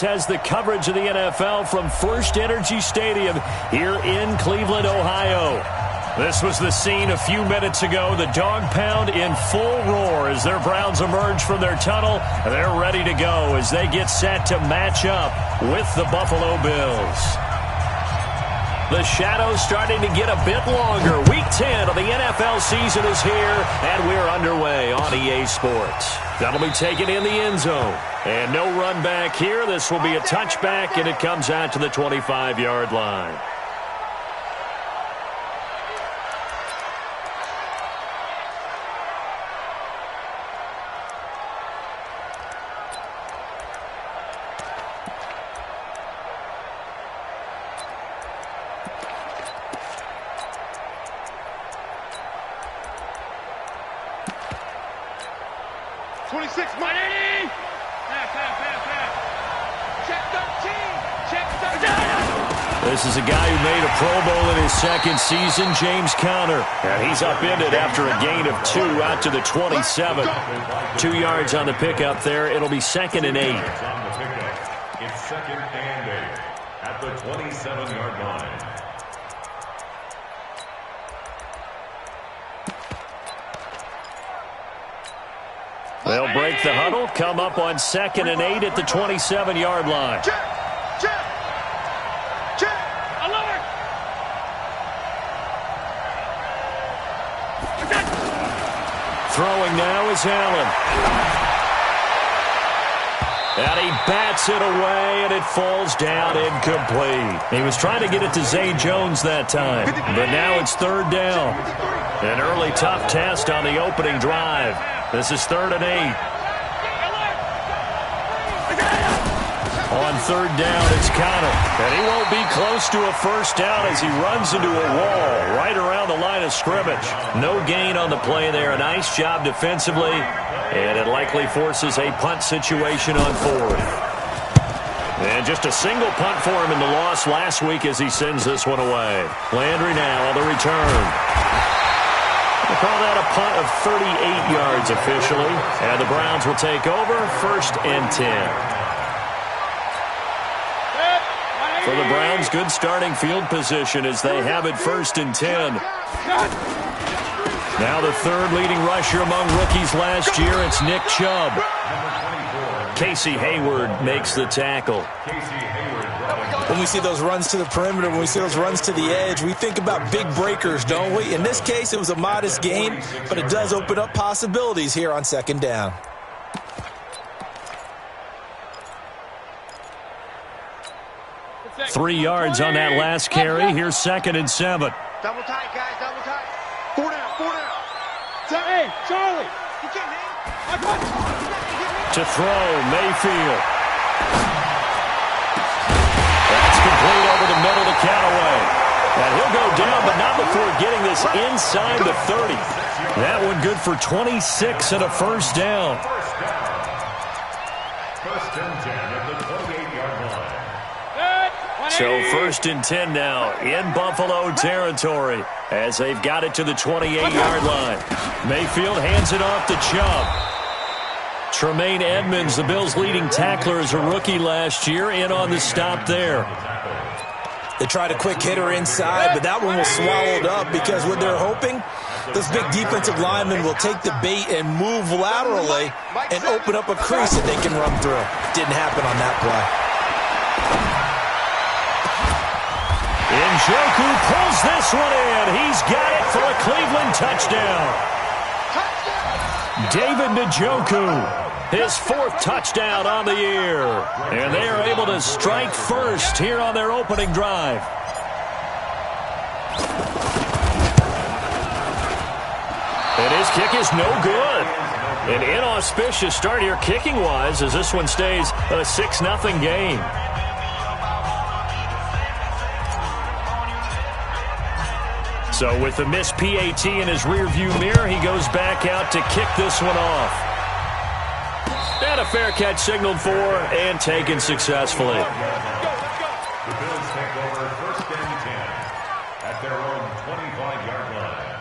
Has the coverage of the NFL from First Energy Stadium here in Cleveland, Ohio. This was the scene a few minutes ago. The dog pound in full roar as their Browns emerge from their tunnel. They're ready to go as they get set to match up with the Buffalo Bills. The shadow's starting to get a bit longer. Week 10 of the NFL season is here, and we're underway on EA Sports. That'll be taken in the end zone. And no run back here. This will be a touchback, and it comes out to the 25-yard line. This is a guy who made a Pro Bowl in his second season, James Conner. And he's upended after a gain of 2 out to the 27. 2 yards on the pickup there. It'll be 2nd and 8. It's 2nd and 8 at the 27-yard line. They'll break the huddle, come up on 2nd and 8 at the 27-yard line. Throwing now is Allen. And he bats it away, and it falls down incomplete. He was trying to get it to Zay Jones that time, but now it's 3rd down. An early tough test on the opening drive. This is 3rd and 8. On 3rd down, it's Conner. And he won't be close to a first down as he runs into a wall right around the line of scrimmage. No gain on the play there. A nice job defensively. And it likely forces a punt situation on 4th. And just a single punt for him in the loss last week as he sends this one away. Landry now on the return. We'll call that a punt of 38 yards officially. And the Browns will take over 1st and 10. For the Browns, good starting field position as they have it 1st and 10. Now the 3rd leading rusher among rookies last year, it's Nick Chubb. Casey Hayward makes the tackle. When we see those runs to the perimeter, when we see those runs to the edge, we think about big breakers, don't we? In this case, it was a modest gain, but it does open up possibilities here on 2nd down. Three yards on that last carry. Here's 2nd and 7. Double tight, guys, double tight. 4 down, 4 down. Hey, Charlie. You can't hang. To throw, Mayfield. That's complete over the middle to Callaway. And he'll go down, but not before getting this inside the 30. That one good for 26 and a first down. 1st and 10 at the 28-yard line. So 1st and 10 now in Buffalo territory as they've got it to the 28-yard line. Mayfield hands it off to Chubb. Tremaine Edmonds, the Bills' leading tackler as a rookie last year, in on the stop there. They tried a quick hitter inside, but that one was swallowed up because what they're hoping, those big defensive linemen will take the bait and move laterally and open up a crease that they can run through. Didn't happen on that play. Njoku pulls this one in. He's got it for a Cleveland touchdown. David Njoku, his 4th touchdown on the year. And they are able to strike first here on their opening drive. And his kick is no good. An inauspicious start here kicking-wise as this one stays a 6-0 game. So with the missed PAT in his rearview mirror, he goes back out to kick this one off. And a fair catch signaled for and taken successfully. The Bills take over 1st and 10 at their own 25-yard line.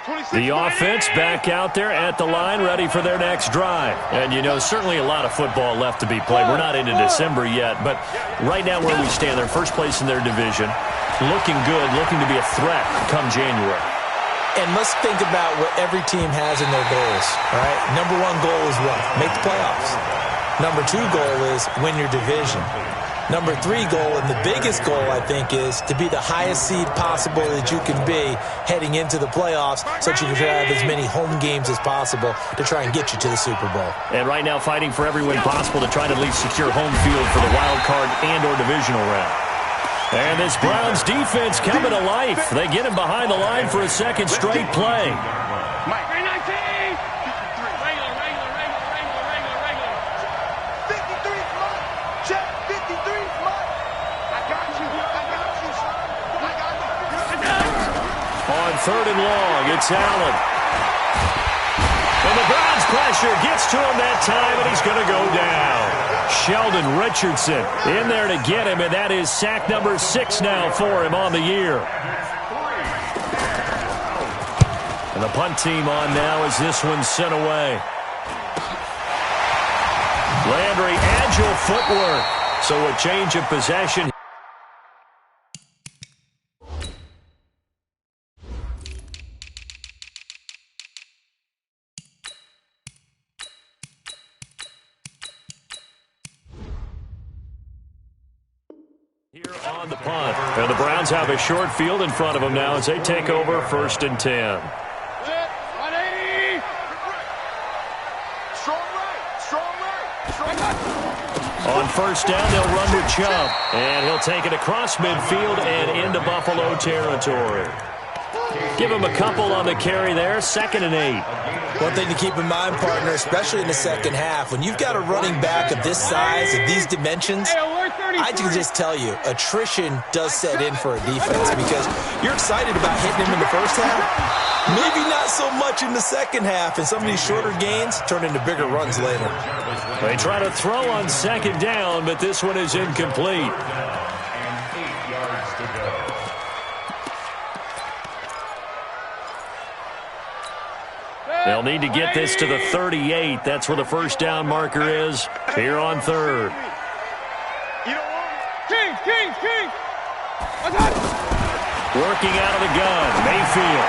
26. The offense back out there at the line, ready for their next drive. And, you know, certainly a lot of football left to be played. We're not into December yet, but right now where we stand, they're first place in their division, looking good, looking to be a threat come January. And let's think about what every team has in their goals, all right? Number one goal is what? Make the playoffs. Number two goal is win your division. Number three goal, and the biggest goal, I think, is to be the highest seed possible that you can be heading into the playoffs so that you can have as many home games as possible to try and get you to the Super Bowl. And right now fighting for every win possible to try to at least secure home field for the wild card and or divisional round. And this Browns defense coming to life. They get him behind the line for a second straight play. On third and long, it's Allen. And the Browns pressure gets to him that time, and he's going to go down. Sheldon Richardson in there to get him, and that is sack number 6 now for him on the year. And the punt team on now as this one's sent away. Landry, agile footwork. So a change of possession. Here on the punt. And the Browns have a short field in front of them now as they take over 1st and 10. On first down, they'll run with Chubb. And he'll take it across midfield and into Buffalo territory. Give him a couple on the carry there. 2nd and 8. One thing to keep in mind, partner, especially in the second half, when you've got a running back of this size, of these dimensions, I can just tell you, attrition does set in for a defense because you're excited about hitting him in the first half. Maybe not so much in the second half, and some of these shorter gains turn into bigger runs later. They try to throw on 2nd down, but this one is incomplete. They'll need to get this to the 38. That's where the first down marker is here on 3rd. Working out of the gun, Mayfield.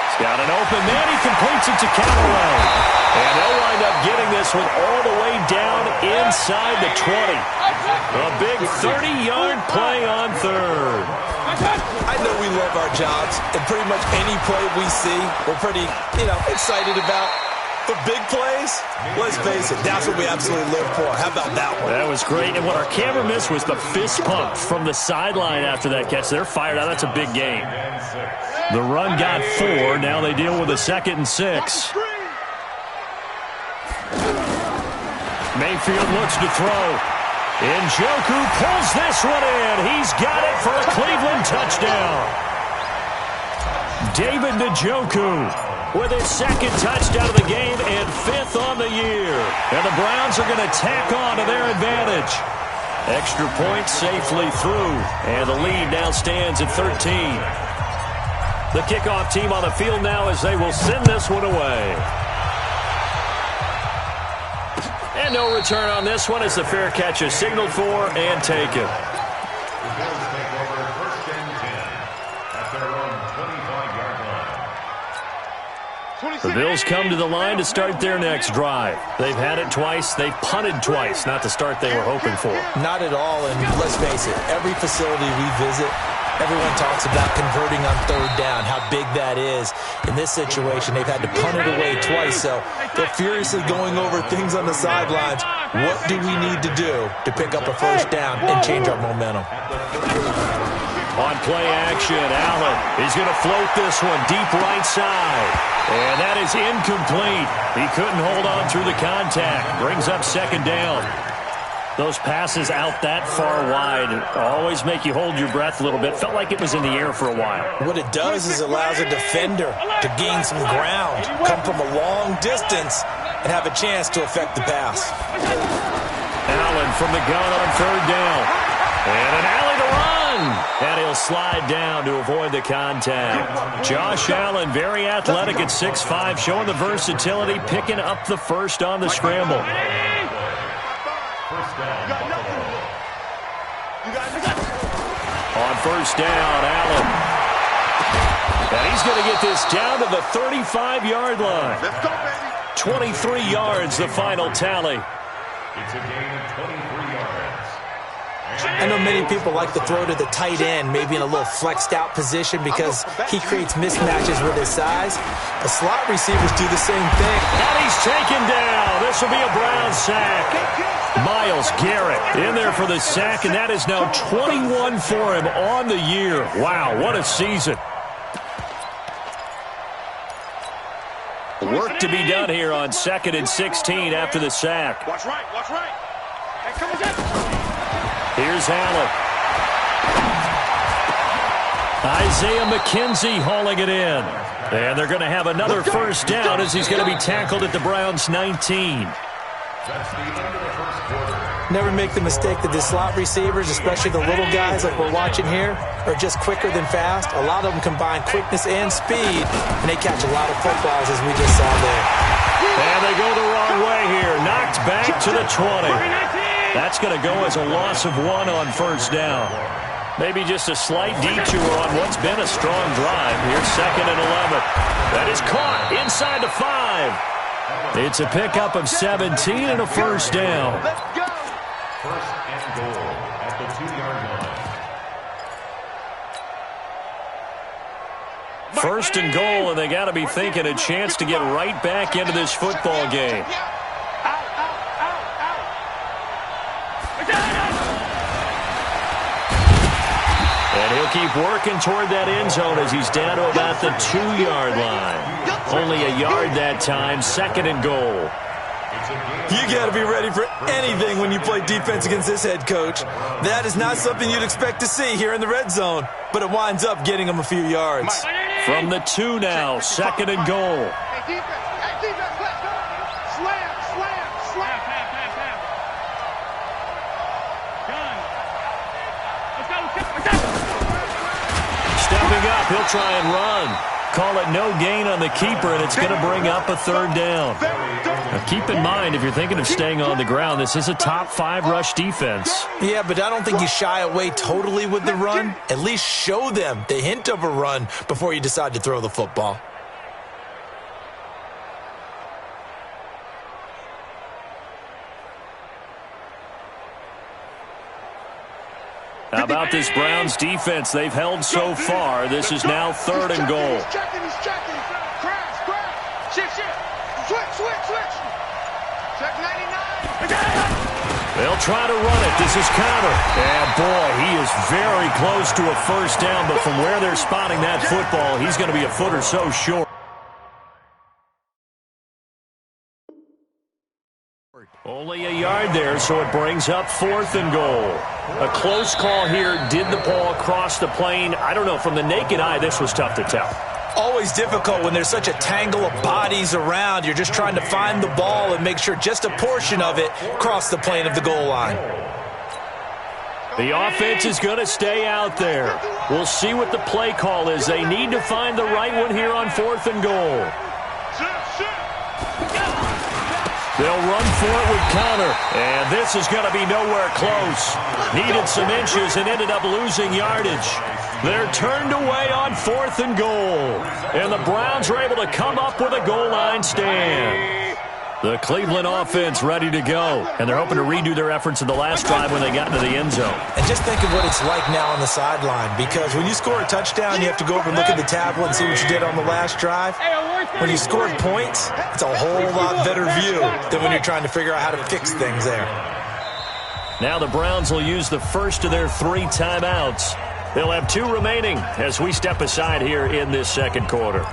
He's got an open man. He completes it to Callaway. And they'll wind up getting this one all the way down inside the 20. A big 30-yard play on 3rd. I know we love our jobs, and pretty much any play we see, we're pretty, excited about. But big plays, let's face it, that's what we absolutely live for. How about that one? That was great. And what our camera missed was the fist pump from the sideline after that catch. They're fired out. That's a big game. The run got 4. Now they deal with a 2nd and 6. Mayfield looks to throw. Njoku pulls this one in. He's got it for a Cleveland touchdown. David Njoku with his 2nd touchdown of the game and 5th on the year. And the Browns are going to tack on to their advantage. Extra point safely through. And the lead now stands at 13. The kickoff team on the field now as they will send this one away. And no return on this one as the fair catch is signaled for and taken. The Bills take over 1st and 10 at their own 25-yard line. The Bills come to the line to start their next drive. They've had it twice. They've punted twice. Not the start they were hoping for. Not at all, and let's face it, every facility we visit, everyone talks about converting on 3rd down, how big that is. In this situation, they've had to punt it away twice, so they're furiously going over things on the sidelines. What do we need to do to pick up a 1st down and change our momentum? On play action, Allen is going to float this one deep right side. And that is incomplete. He couldn't hold on through the contact. Brings up 2nd down. Those passes out that far wide always make you hold your breath a little bit. Felt like it was in the air for a while. What it does is it allows a defender to gain some ground, come from a long distance, and have a chance to affect the pass. Allen from the gun on 3rd down. And an alley to run. And he'll slide down to avoid the contact. Josh Allen, very athletic at 6'5", showing the versatility, picking up the first on the scramble. On first down, Allen. And he's going to get this down to the 35-yard line. Let's go, baby. 23 yards, the final tally. It's a gain of 23 yards. I know many people like to throw to the tight end, maybe in a little flexed out position because he creates mismatches with his size. The slot receivers do the same thing. And he's taken down. This will be a Brown sack. Myles Garrett in there for the sack, and that is now 21 for him on the year. Wow, what a season. Work to be done here on 2nd and 16 after the sack. Watch right, watch right. Hey, come on, Here's Allen. Isaiah McKenzie hauling it in. And they're going to have another first down as he's going to be tackled at the Browns' 19. That's the end of the first quarter. Never make the mistake that the slot receivers, especially the little guys like we're watching here, are just quicker than fast. A lot of them combine quickness and speed, and they catch a lot of footballs as we just saw there. And they go the wrong way here. Knocked back to the 20. That's going to go as a loss of 1 on first down. Maybe just a slight detour on what's been a strong drive. Here's 2nd and 11. That is caught inside the 5. It's a pickup of 17 and a first down. let's go. First and goal at the 2-yard line. First and goal, and they got to be thinking a chance to get right back into this football game. And he'll keep working toward that end zone as he's down to about the 2-yard line. Only a yard that time, 2nd and goal. You got to be ready for anything when you play defense against this head coach. That is not something you'd expect to see here in the red zone, but it winds up getting him a few yards. From the 2 now, 2nd and goal. Hey, defense, let's go. Slam, slam, slam. Stepping up, he'll try and run. Call it no gain on the keeper, and it's going to bring up a 3rd down. Now keep in mind, if you're thinking of staying on the ground, this is a top 5 rush defense. Yeah, but I don't think you shy away totally with the run. At least show them the hint of a run before you decide to throw the football. How about this Browns defense? They've held so far. This is now 3rd and goal. He's checking. Crash. Switch. Check 99. They'll try to run it. This is counter. And boy, he is very close to a first down, but from where they're spotting that football, he's going to be a foot or so short. Only a yard there, so it brings up 4th and goal. A close call here. Did the ball cross the plane? I don't know. From the naked eye, this was tough to tell. Always difficult when there's such a tangle of bodies around. You're just trying to find the ball and make sure just a portion of it crossed the plane of the goal line. The offense is going to stay out there. We'll see what the play call is. They need to find the right one here on 4th and goal. They'll run for it with counter, and this is going to be nowhere close. Needed some inches and ended up losing yardage. They're turned away on 4th and goal, and the Browns are able to come up with a goal line stand. The Cleveland offense ready to go, and they're hoping to redo their efforts in the last drive when they got into the end zone. And just think of what it's like now on the sideline, because when you score a touchdown, you have to go over and look at the tablet and see what you did on the last drive. When you scored points, it's a whole lot better view than when you're trying to figure out how to fix things there. Now the Browns will use the first of their 3 timeouts. They'll have 2 remaining as we step aside here in this 2nd quarter.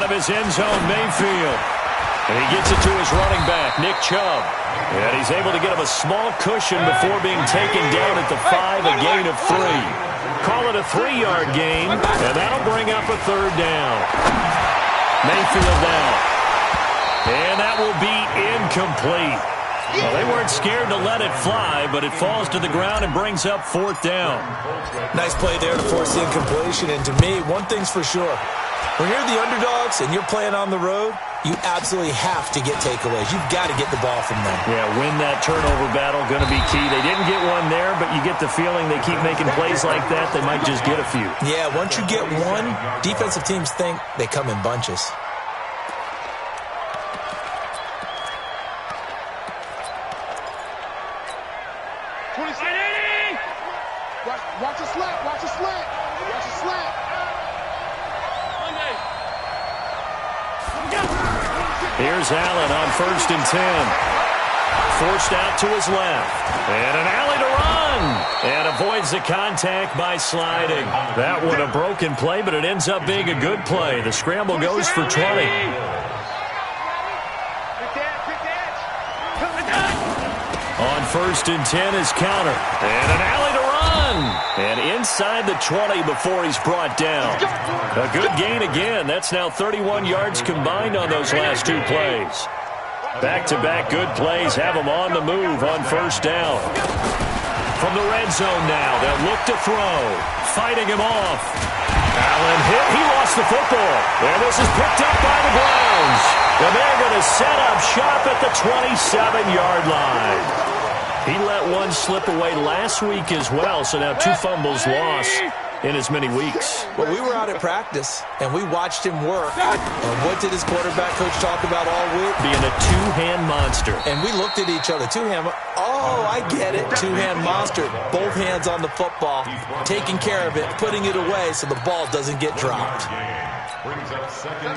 of his end zone, Mayfield. And he gets it to his running back, Nick Chubb. And he's able to get him a small cushion before being taken down at the 5, a gain of 3. Call it a 3-yard gain, and that'll bring up a third down. Mayfield down. And that will be incomplete. Well, they weren't scared to let it fly, but it falls to the ground and brings up 4th down. Nice play there to force the incompletion. And to me, one thing's for sure. When you're the underdogs and you're playing on the road, you absolutely have to get takeaways. You've got to get the ball from them. Yeah, win that turnover battle, going to be key. They didn't get one there, but you get the feeling they keep making plays like that, they might just get a few. Yeah, once you get one, defensive teams think they come in bunches. Watch a slant, watch a slant, watch a slant. Here's Allen on 1st and 10. Forced out to his left. And an alley to run. And avoids the contact by sliding. That one a broken play, but it ends up being a good play. The scramble goes for 20. On 1st and 10 is counter. And an alley to run. And inside the 20 before he's brought down. A good gain again. That's now 31 yards combined on those last 2 plays. Back-to-back good plays have him on the move on 1st down. From the red zone now, they'll look to throw. Fighting him off. Allen hit. He lost the football. And this is picked up by the Browns. And they're going to set up shop at the 27-yard line. He let one slip away last week as well, so now 2 fumbles lost in as many weeks. Well, we were out at practice, and we watched him work. And what did his quarterback coach talk about all week? Being a 2-hand monster. And we looked at each other. 2-hand. Oh, I get it. 2-hand monster. Both hands on the football, taking care of it, putting it away so the ball doesn't get dropped.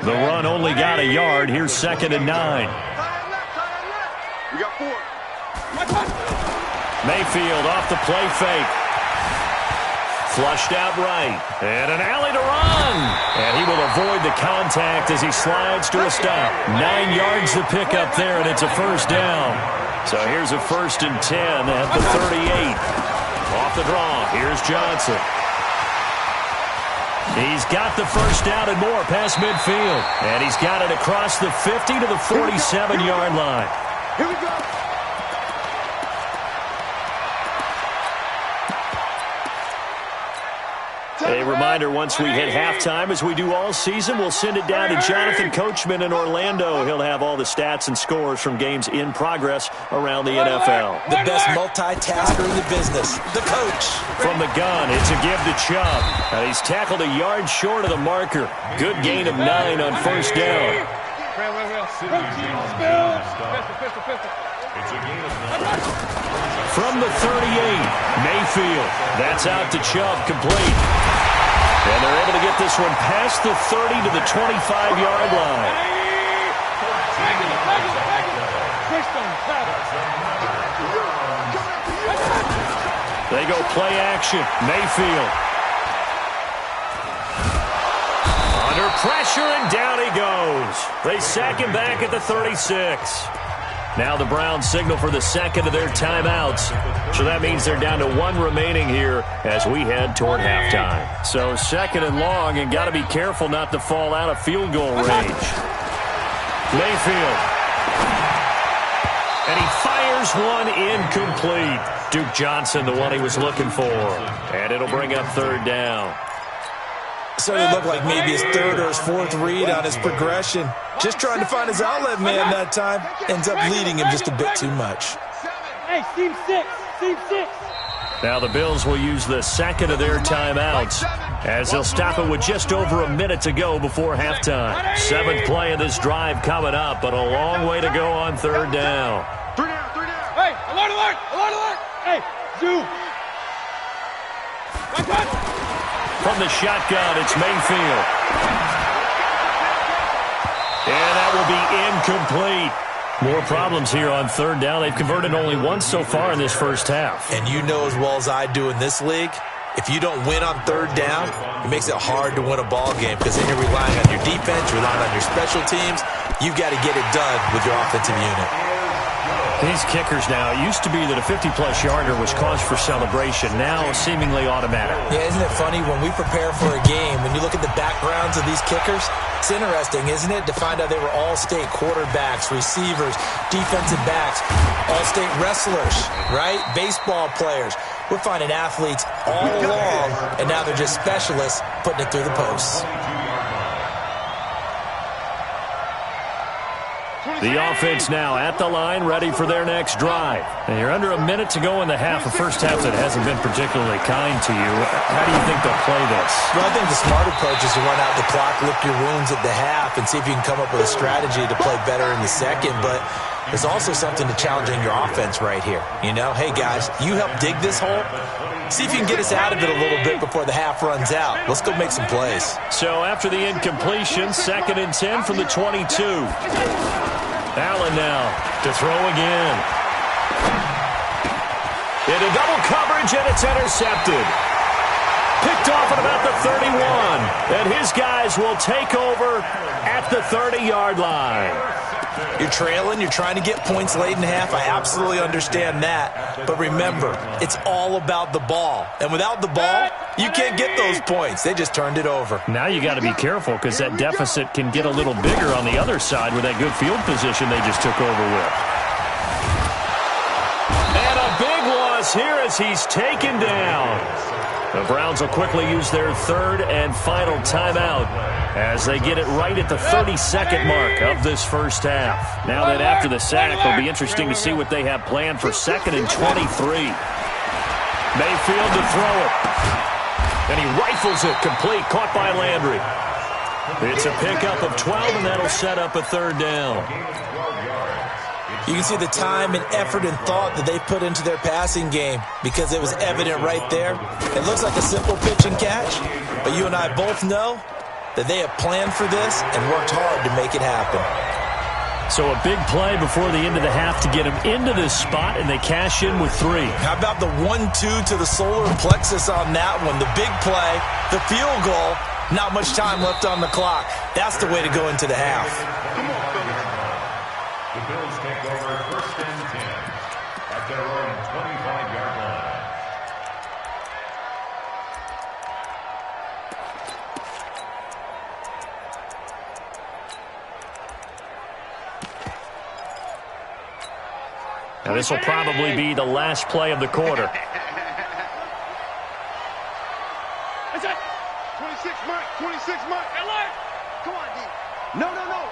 The run only got a yard. Here's 2nd and 9. We got 4. Mayfield off the play fake. Flushed out right. And an alley to run. And he will avoid the contact as he slides to a stop. 9 yards to pick up there, and it's a 1st down. So here's a 1st and 10 at the 38. Off the draw. Here's Johnson. He's got the 1st down and more past midfield. And he's got it across the 50 to the 47-yard line. Here we go. A reminder, once we hit halftime, as we do all season, we'll send it down to Jonathan Coachman in Orlando. He'll have all the stats and scores from games in progress around the NFL. The best multitasker in the business, the coach. From the gun, it's a give to Chubb. And he's tackled a yard short of the marker. Good gain of 9 on 1st down. From the 38, Mayfield. That's out to Chubb, complete. And they're able to get this one past the 30 to the 25-yard line. They go play action. Mayfield. Under pressure, and down he goes. They sack him back at the 36. Now the Browns signal for the 2nd of their timeouts. So that means they're down to 1 remaining here as we head toward halftime. So 2nd and long, and got to be careful not to fall out of field goal range. Mayfield. And he fires one incomplete. Duke Johnson, the one he was looking for. And it'll bring up 3rd down. So it looked like maybe his 3rd or his 4th read on his progression. Just trying to find his outlet man that time. Ends up leading him just a bit too much. Hey, team 6. Team 6. Now the Bills will use the 2nd of their timeouts as they'll stop it with just over a minute to go before halftime. 7th play of this drive coming up, but a long way to go on 3rd down. 3 down, 3 down. Hey, alert, alert, alert, alert. Hey, zoom. From the shotgun, it's Mayfield. And that will be incomplete. More problems here on 3rd down. They've converted only once so far in this first half. And you know as well as I do in this league, if you don't win on third down, it makes it hard to win a ball game because then you're relying on your defense, you're relying on your special teams. You've got to get it done with your offensive unit. These kickers now, it used to be that a 50-plus yarder was cause for celebration. Now seemingly automatic. Yeah, isn't it funny? When we prepare for a game, when you look at the backgrounds of these kickers, it's interesting, isn't it, to find out they were all-state quarterbacks, receivers, defensive backs, all-state wrestlers, right? Baseball players. We're finding athletes all along, and now they're just specialists putting it through the posts. The offense now at the line, ready for their next drive. And you're under a minute to go in the half, a first half that hasn't been particularly kind to you. How do you think they'll play this? Well, I think the smart approach is to run out the clock, lick your wounds at the half, and see if you can come up with a strategy to play better in the second. But there's also something to challenging your offense right here. You know, hey, guys, you help dig this hole. See if you can get us out of it a little bit before the half runs out. Let's go make some plays. So after the incompletion, 2nd and 10 from the 22. Allen now to throw again. Into double coverage, and it's intercepted. Picked off at about the 31. And his guys will take over at the 30-yard line. You're trailing. You're trying to get points late in half. I absolutely understand that. But remember, it's all about the ball. And without the ball, you can't get those points. They just turned it over. Now you got to be careful because that deficit can get a little bigger on the other side with that good field position they just took over with. And a big loss here as he's taken down. The Browns will quickly use their 3rd and final timeout as they get it right at the 32nd mark of this first half. Now that after the sack, it'll be interesting to see what they have planned for 2nd and 23. Mayfield to throw it. And he rifles it complete, caught by Landry. It's a pickup of 12, and that'll set up a 3rd down. You can see the time and effort and thought that they put into their passing game because it was evident right there. It looks like a simple pitch and catch, but you and I both know that they have planned for this and worked hard to make it happen. So a big play before the end of the half to get them into this spot, and they cash in with 3. How about the 1-2 to the solar plexus on that one? The big play, the field goal, not much time left on the clock. That's the way to go into the half. The Bills take over 1st and 10 at their own 25-yard line. Now this will probably be the last play of the quarter. That's it. 26, Mike. 26, Mike. Come on, D. No. Off.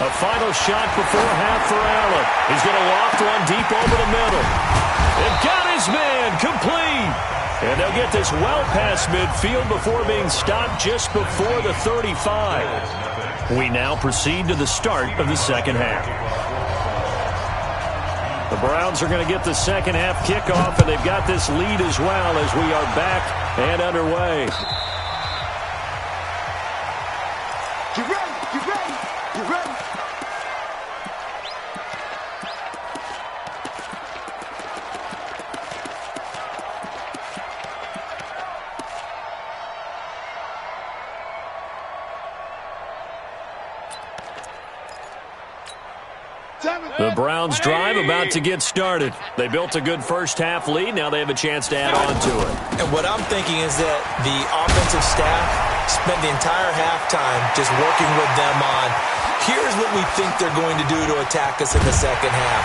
A final shot before half for Allen. He's going to loft one deep over the middle. And got his man complete. And they'll get this well past midfield before being stopped just before the 35. We now proceed to the start of the second half. The Browns are going to get the second half kickoff, and they've got this lead as well as we are back and underway. Get ready. The Browns drive about to get started. They built a good first half lead. Now they have a chance to add on to it. And what I'm thinking is that the offensive staff spent the entire halftime just working with them on, here's what we think they're going to do to attack us in the second half.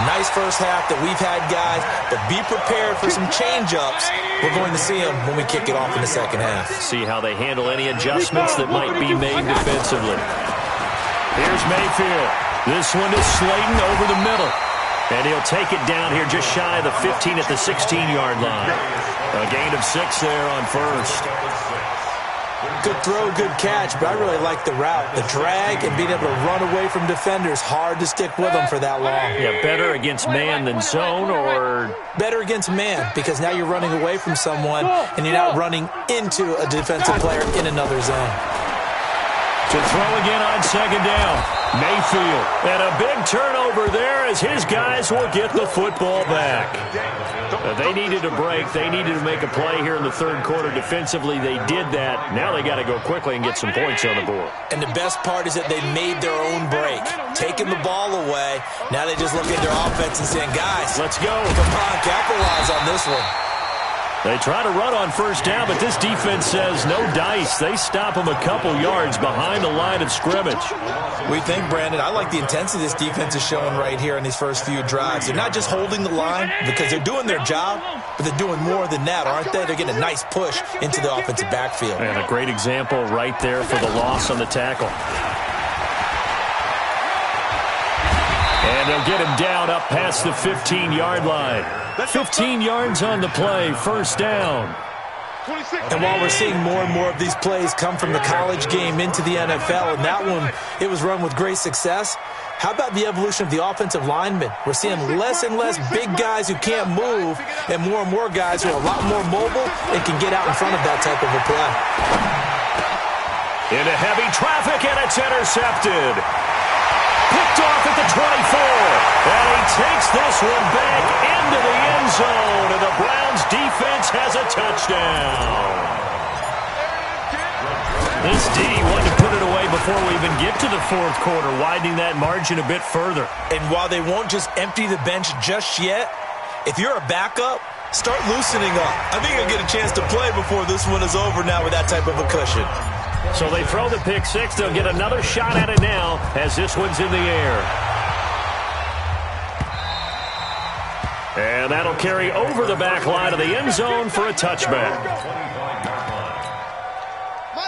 Nice first half that we've had, guys, but be prepared for some change-ups. We're going to see them when we kick it off in the second half. See how they handle any adjustments that might be made defensively. Here's Mayfield. This one is Slayton over the middle. And he'll take it down here just shy of the 15 at the 16-yard line. A gain of 6 there on first. Good throw, good catch, but I really like the route. The drag and being able to run away from defenders, hard to stick with them for that long. Yeah, better against man than zone, or? Better against man, because now you're running away from someone and you're not running into a defensive player in another zone. To throw again on second down. Mayfield. And a big turnover there as his guys will get the football back. They needed a break. They needed to make a play here in the third quarter defensively. They did that. Now they got to go quickly and get some points on the board. And the best part is that they made their own break. Taking the ball away. Now they just look at their offense and saying, guys, let's go. Come on, capitalize on this one. They try to run on first down, but this defense says no dice. They stop them a couple yards behind the line of scrimmage. We think, Brandon, I like the intensity this defense is showing right here in these first few drives. They're not just holding the line because they're doing their job, but they're doing more than that, aren't they? They're getting a nice push into the offensive backfield. And a great example right there for the loss on the tackle. And they'll get him down up past the 15-yard line. 15 yards on the play, first down. And while we're seeing more and more of these plays come from the college game into the NFL, and that one, it was run with great success, how about the evolution of the offensive linemen? We're seeing less and less big guys who can't move and more guys who are a lot more mobile and can get out in front of that type of a play. Into heavy traffic, and it's intercepted. Picked off at the 24, and he takes this one back into the end zone, and the Browns defense has a touchdown. This D wanted to put it away before we even get to the fourth quarter, widening that margin a bit further. And while they won't just empty the bench just yet, if you're a backup, start loosening up. I think you'll get a chance to play before this one is over now with that type of a cushion. So they throw the pick six. They'll get another shot at it now as this one's in the air. And that'll carry over the back line of the end zone for a touchback.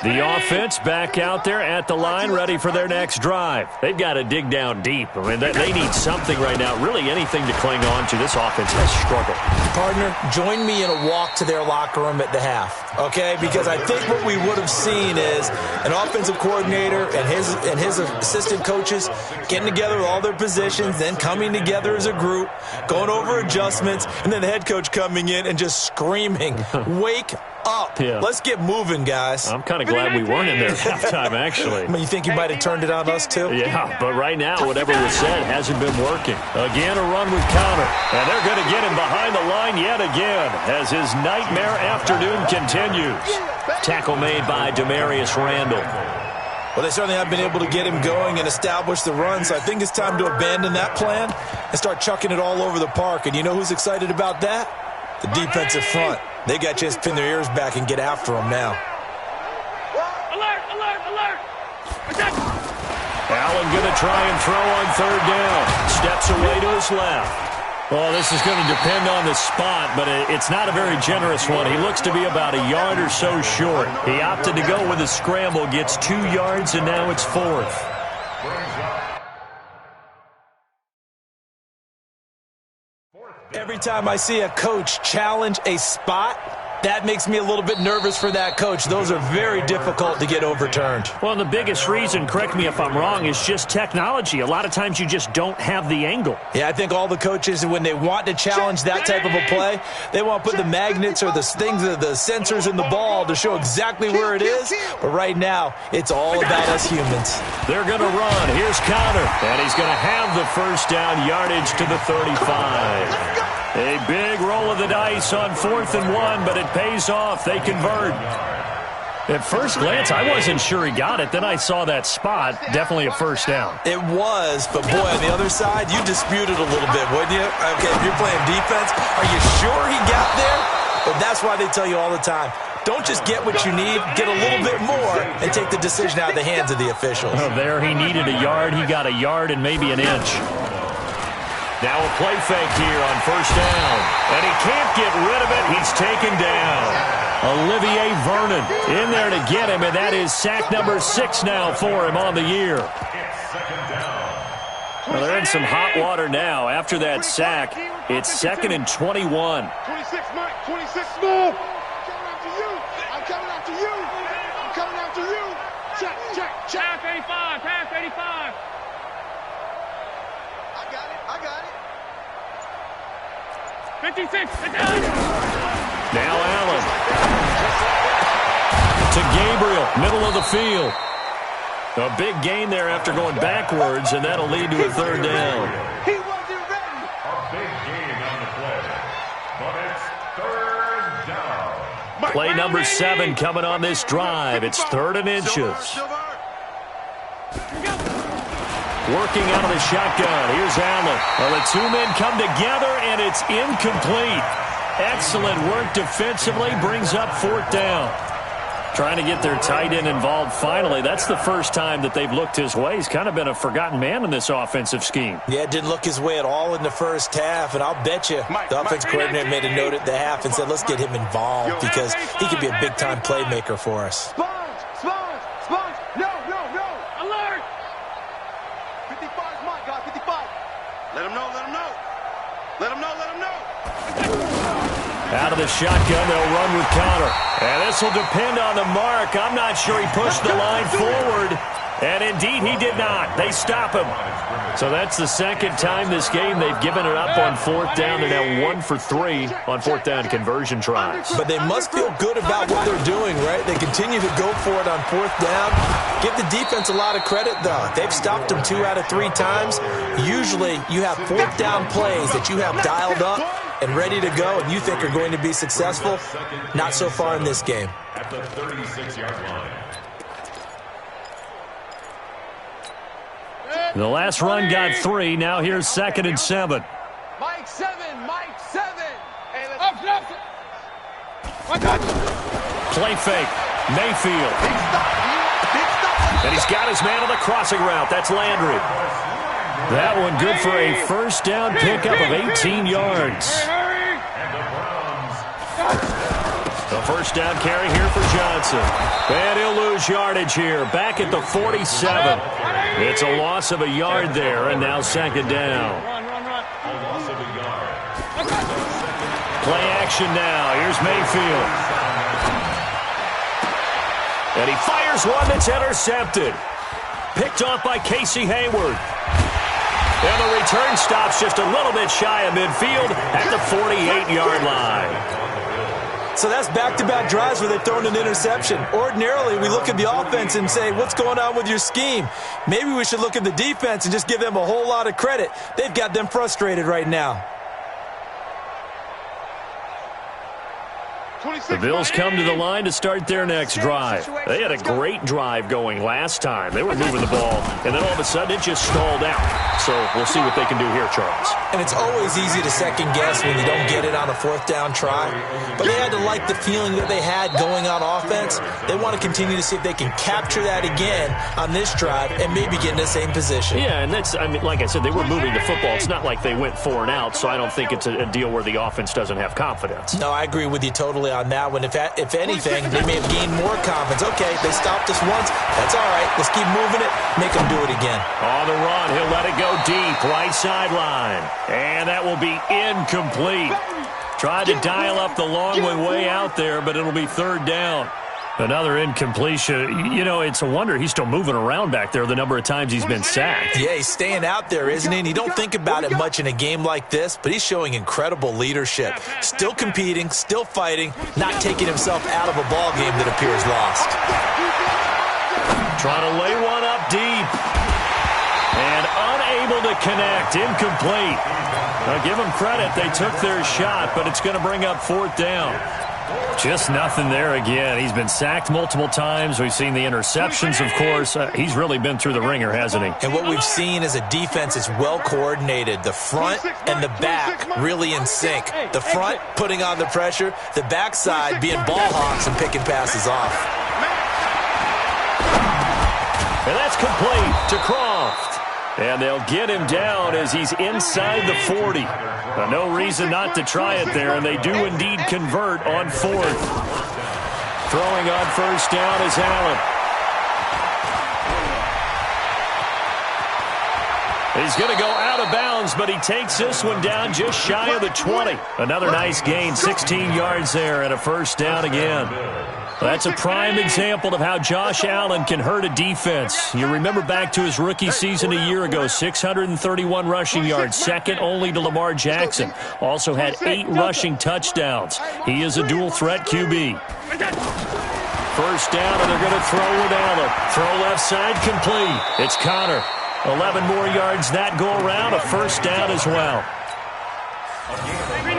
The offense back out there at the line, ready for their next drive. They've got to dig down deep. I mean, they need something right now, really anything to cling on to. This offense has struggled. Partner, join me in a walk to their locker room at the half, okay? Because I think what we would have seen is an offensive coordinator and his assistant coaches getting together with all their positions, then coming together as a group, going over adjustments, and then the head coach coming in and just screaming, wake up. Yeah. Let's get moving, guys. I'm kind of glad we weren't in there at halftime, actually. I mean, you think you might have turned it on us, too? Yeah, but right now, whatever was said hasn't been working. Again, a run with counter. And they're going to get him behind the line yet again as his nightmare afternoon continues. Tackle made by Demarius Randall. Well, they certainly have been able to get him going and establish the run, so I think it's time to abandon that plan and start chucking it all over the park. And you know who's excited about that? The defensive front. They got a chance to pin their ears back and get after him now. Alert, alert, alert! Allen going to try and throw on third down. Steps away to his left. Well, this is going to depend on the spot, but it's not a very generous one. He looks to be about a yard or so short. He opted to go with a scramble, gets 2 yards, and now it's fourth. Every time I see a coach challenge a spot, that makes me a little bit nervous for that coach. Those are very difficult to get overturned. Well, the biggest reason, correct me if I'm wrong, is just technology. A lot of times you just don't have the angle. Yeah, I think all the coaches, when they want to challenge that type of a play, they want to put the magnets or the things, the sensors in the ball to show exactly where it is. But right now, it's all about us humans. They're going to run. Here's Connor. And he's going to have the first down yardage to the 35. A big roll of the dice on 4th and 1, but it pays off. They convert. At first glance, I wasn't sure he got it. Then I saw that spot. Definitely a first down. It was, but boy, on the other side, you disputed a little bit, wouldn't you? Okay, if you're playing defense, are you sure he got there? But that's why they tell you all the time, don't just get what you need, get a little bit more, and take the decision out of the hands of the officials. Oh, there he needed a yard. He got a yard and maybe an inch. Now a play fake here on first down. And he can't get rid of it. He's taken down. Olivier Vernon in there to get him, and that is sack number 6 now for him on the year. Well, they're in some hot water now. After that sack, it's 2nd and 21. 26, Mike. 26, move. I'm coming after you. I'm coming after you. Check, check, check. Pass 85. I got it. 56. Now Allen. To Gabriel, middle of the field. A big gain there after going backwards, and that'll lead to a third down. He wasn't ready. A big gain on the play. But it's third down. Play number 7 coming on this drive. It's 3rd and inches. Working out of the shotgun. Here's Allen. Well, the two men come together, and it's incomplete. Excellent work defensively. Brings up 4th down. Trying to get their tight end involved finally. That's the first time that they've looked his way. He's kind of been a forgotten man in this offensive scheme. Yeah, it didn't look his way at all in the first half, and I'll bet you the offense coordinator made a note at the half and said, let's get him involved because he could be a big-time playmaker for us. Sponge. No. Alert! 55 is my guy, 55. Let him know. Out of the shotgun, they'll run with counter. And this will depend on the mark. I'm not sure he pushed the line forward. And indeed, he did not. They stop him. So that's the second time this game they've given it up on 4th down. They're now 1 for 3 on 4th down conversion tries. But they must feel good about what they're doing, right? They continue to go for it on 4th down. Give the defense a lot of credit, though. They've stopped them 2 out of 3 times. Usually, you have 4th down plays that you have dialed up and ready to go and you think are going to be successful. Not so far in this game. At the 36-yard line. The last run got 3. Now here's 2nd and 7. Mike 7. Hey, let's Play fake. Mayfield. And he's got his man on the crossing route. That's Landry. That one good for a first down pickup of 18 yards. The first down carry here for Johnson. And he'll lose yardage here. Back at the 47. It's a loss of a yard there, and now 2nd down. A loss of a yard. Play action now. Here's Mayfield. And he fires one that's intercepted. Picked off by Casey Hayward. And the return stops just a little bit shy of midfield at the 48-yard line. So that's back-to-back drives where they've thrown an interception. Ordinarily, we look at the offense and say, what's going on with your scheme? Maybe we should look at the defense and just give them a whole lot of credit. They've got them frustrated right now. The Bills come to the line to start their next drive. They had a great drive going last time. They were moving the ball, and then all of a sudden it just stalled out. So we'll see what they can do here, Charles. And it's always easy to second-guess when you don't get it on a 4th down try. But they had to like the feeling that they had going on offense. They want to continue to see if they can capture that again on this drive and maybe get in the same position. Yeah, and that's, I mean, like I said, they were moving the football. It's not like they went 4 and out, so I don't think it's a deal where the offense doesn't have confidence. No, I agree with you totally on that one. If anything, they may have gained more confidence. Okay, they stopped us once. That's all right. Let's keep moving it. Make them do it again. On the run, he'll let it go deep, right sideline. And that will be incomplete. Tried to dial up the long way out there, but it'll be 3rd down. Another incompletion. You know, it's a wonder he's still moving around back there the number of times he's been sacked. Yeah, he's staying out there, isn't he? And you don't think about it much in a game like this, but he's showing incredible leadership. Still competing, still fighting, not taking himself out of a ball game that appears lost. Trying to lay one up deep. And unable to connect. Incomplete. Now, give them credit. They took their shot, but it's going to bring up 4th down. Just nothing there again. He's been sacked multiple times. We've seen the interceptions, of course. He's really been through the ringer, hasn't he? And what we've seen is a defense that's well coordinated. The front and the back really in sync. The front putting on the pressure. The backside being ball hawks and picking passes off. And that's complete to Croft. And they'll get him down as he's inside the 40. No reason not to try it there, and they do indeed convert on 4th. Throwing on 1st down is Allen. He's going to go out of bounds, but he takes this one down just shy of the 20. Another nice gain, 16 yards there, and a 1st down again. That's a prime example of how Josh Allen can hurt a defense. You remember back to his rookie season a year ago, 631 rushing yards, second only to Lamar Jackson. Also had 8 rushing touchdowns. He is a dual-threat QB. first down, and they're going to throw with Allen. Throw left side, complete. It's Connor. 11 more yards that go around, a first down as well.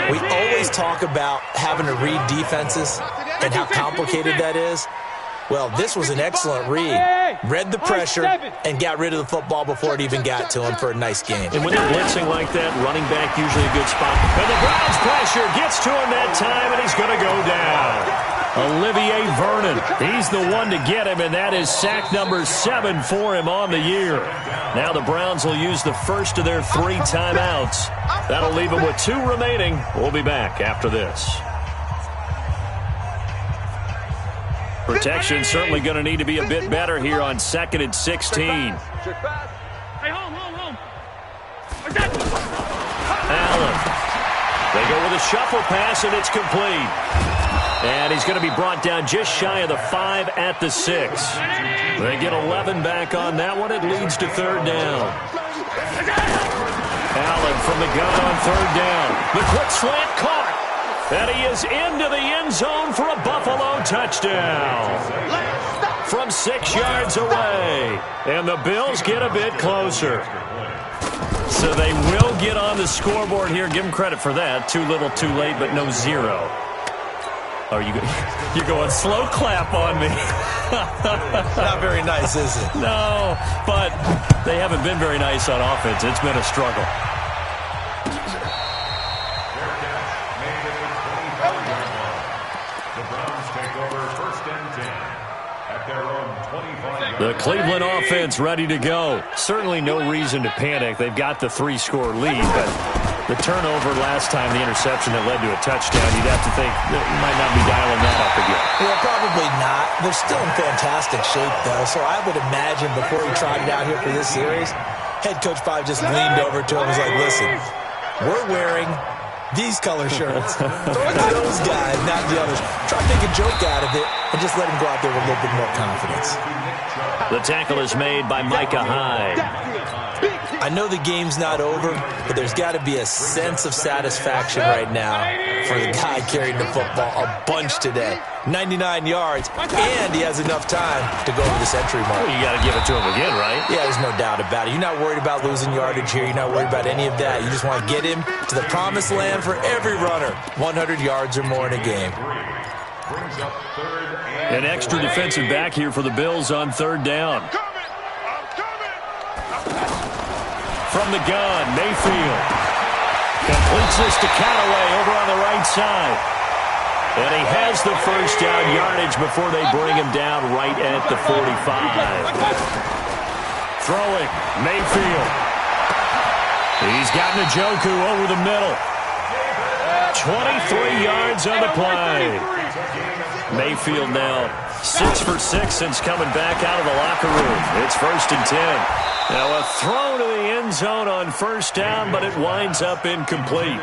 We always talk about having to read defenses and how complicated that is. Well, this was an excellent read. Read the pressure and got rid of the football before it even got to him for a nice gain. And when they're blitzing like that, running back usually a good spot. And the Browns pressure gets to him that time, and he's going to go down. Olivier Vernon, he's the one to get him, and that is sack number 7 for him on the year. Now the Browns will use the first of their 3 timeouts. That'll leave them with 2 remaining. We'll be back after this. Protection certainly going to need to be a bit better here on 2nd and 16. Hey, home. Allen. They go with a shuffle pass, and it's complete. And he's going to be brought down just shy of the 5 at the 6. They get 11 back on that one. It leads to 3rd down. Allen from the gun on 3rd down. The quick slant caught. And he is into the end zone for a Buffalo touchdown. From 6 yards away. And the Bills get a bit closer. So they will get on the scoreboard here. Give them credit for that. Too little, too late, but no 0. Oh, you're going slow clap on me. Not very nice, is it? No, but they haven't been very nice on offense. It's been a struggle. The Cleveland offense ready to go. Certainly no reason to panic. They've got the 3-score lead, but the turnover last time, the interception that led to a touchdown, you'd have to think that you might not be dialing that up again. Well, probably not. They're still in fantastic shape, though, so I would imagine before he tried it out here for this series, head coach probably just leaned over to him and was like, listen, we're wearing these color shirts. Throw it to those guys, not the others. Try to make a joke out of it and just let him go out there with a little bit more confidence. The tackle is made by Micah Hyde. I know the game's not over, but there's got to be a sense of satisfaction right now for the guy carrying the football a bunch today. 99 yards, and he has enough time to go over the century mark. Well, you got to give it to him again, right? Yeah, there's no doubt about it. You're not worried about losing yardage here. You're not worried about any of that. You just want to get him to the promised land for every runner. 100 yards or more in a game. An extra defensive back here for the Bills on 3rd down. From the gun, Mayfield completes this to Callaway over on the right side. And he has the first down yardage before they bring him down right at the 45. Throwing, Mayfield. He's got Njoku over the middle. 23 yards on the play. Mayfield now 6 for 6 since coming back out of the locker room. It's 1st and 10. Now a throw to the end zone on 1st down, but it winds up incomplete.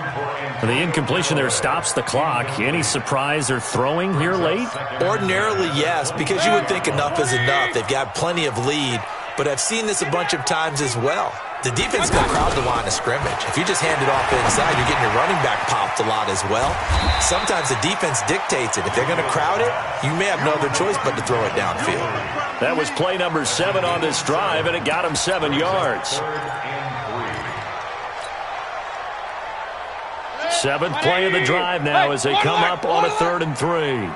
And the incompletion there stops the clock. Any surprise they're throwing here late? Ordinarily, yes, because you would think enough is enough. They've got plenty of lead, but I've seen this a bunch of times as well. The defense is going to crowd the line of scrimmage. If you just hand it off inside, you're getting your running back popped a lot as well. Sometimes the defense dictates it. If they're going to crowd it, you may have no other choice but to throw it downfield. That was play number 7 on this drive, and it got him 7 yards. 7th play of the drive now as they come up on a 3rd and 3.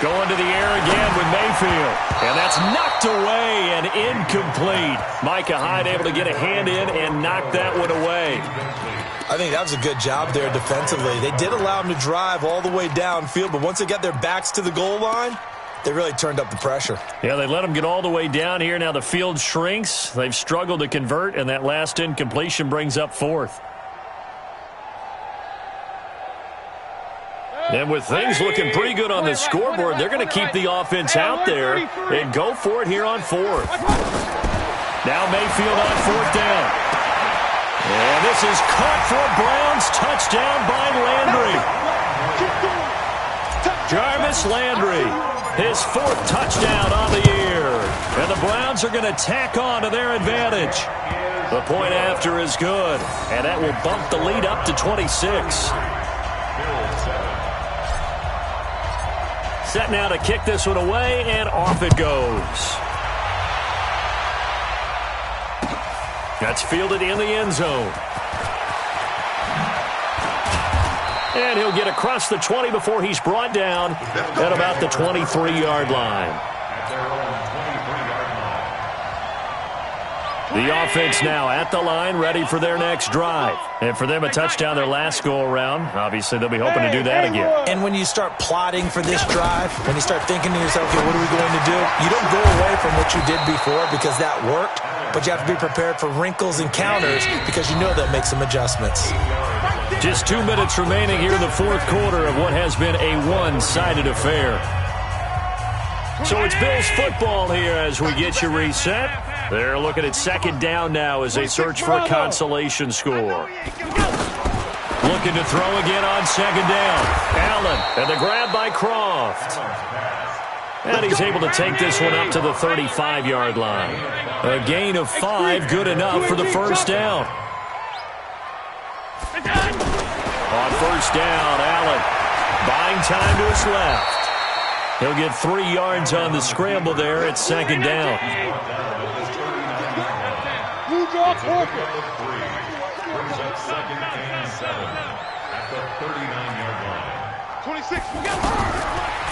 Going to the air again with Mayfield. And that's knocked away and incomplete. Micah Hyde able to get a hand in and knock that one away. I think that was a good job there defensively. They did allow him to drive all the way downfield, but once they got their backs to the goal line, they really turned up the pressure. Yeah, they let him get all the way down here. Now the field shrinks. They've struggled to convert, and that last incompletion brings up 4th. And with things looking pretty good on the scoreboard, they're going to keep the offense out there and go for it here on 4th. Now Mayfield on 4th down. And this is caught for a Browns touchdown by Landry. Jarvis Landry, his 4th touchdown on the year. And the Browns are going to tack on to their advantage. The point after is good, and that will bump the lead up to 26. set now to kick this one away, and off it goes. That's fielded in the end zone. And he'll get across the 20 before he's brought down at about the 23-yard line. The offense now at the line, ready for their next drive. And for them, a touchdown their last go-around. Obviously, they'll be hoping to do that again. And when you start plotting for this drive, when you start thinking to yourself, okay, what are we going to do? You don't go away from what you did before because that worked, but you have to be prepared for wrinkles and counters because you know they'll make some adjustments. Just 2 minutes remaining here in the fourth quarter of what has been a one-sided affair. So it's Bills football here as we get you reset. They're looking at second down now as they search for a consolation score. Looking to throw again on second down. Allen, and the grab by Croft. And he's able to take this one up to the 35-yard line. A gain of 5, good enough for the first down. On first down, Allen buying time to his left. He'll get 3 yards on the scramble there at second down. You draw corporate. Brings up second and 7 at the 39-yard line. 26.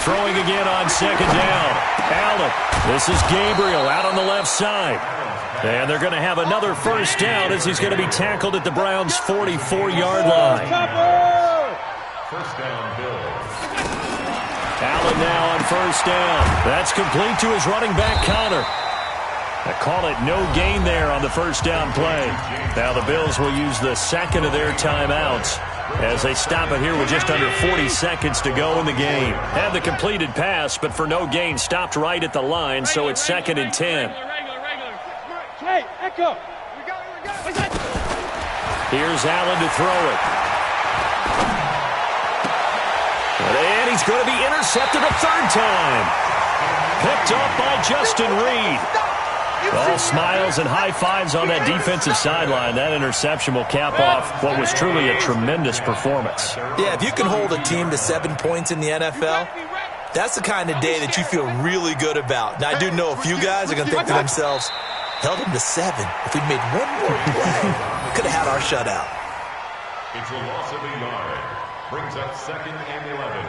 Throwing again on second down. Allen. This is Gabriel out on the left side. And they're going to have another first down as he's going to be tackled at the Browns' 44-yard line. First down, Bills. Allen now on first down. That's complete to his running back, Connor. I call it no gain there on the first down play. Now the Bills will use the second of their timeouts as they stop it here with just under 40 seconds to go in the game. Had the completed pass, but for no gain, stopped right at the line, so it's second and 10. Hey, Echo. Here's Allen to throw it. And he's going to be intercepted a third time. Picked off by Justin Reed. All smiles and high fives on that defensive sideline. That interception will cap off what was truly a tremendous performance. Yeah, if you can hold a team to 7 points in the NFL, that's the kind of day that you feel really good about. Now, I do know a few guys are going to think to themselves, held them to 7. If we'd made one more play, we could have had our shutout. It's a loss of a yard. Brings up second and 11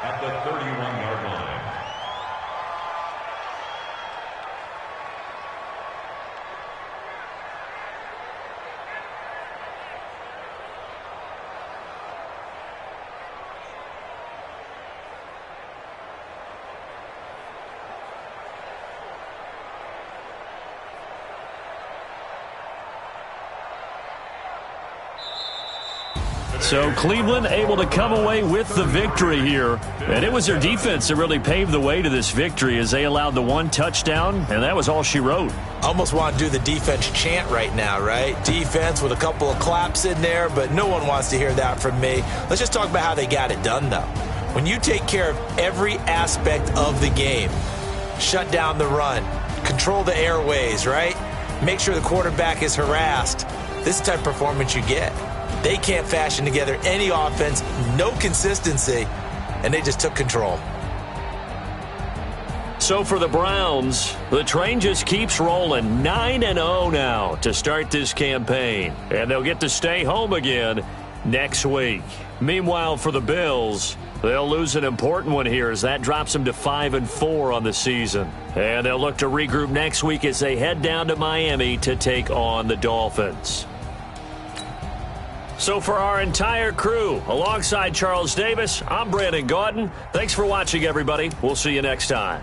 at the 31-yard line. So Cleveland able to come away with the victory here. And it was their defense that really paved the way to this victory as they allowed the one touchdown, and that was all she wrote. Almost want to do the defense chant right now, right? Defense with a couple of claps in there, but no one wants to hear that from me. Let's just talk about how they got it done, though. When you take care of every aspect of the game, shut down the run, control the airways, right? Make sure the quarterback is harassed. This is the type of performance you get. They can't fashion together any offense, no consistency, and they just took control. So for the Browns, the train just keeps rolling. 9-0 now to start this campaign. And they'll get to stay home again next week. Meanwhile, for the Bills, they'll lose an important one here as that drops them to 5-4 on the season. And they'll look to regroup next week as they head down to Miami to take on the Dolphins. So for our entire crew, alongside Charles Davis, I'm Brandon Gaudin. Thanks for watching, everybody. We'll see you next time.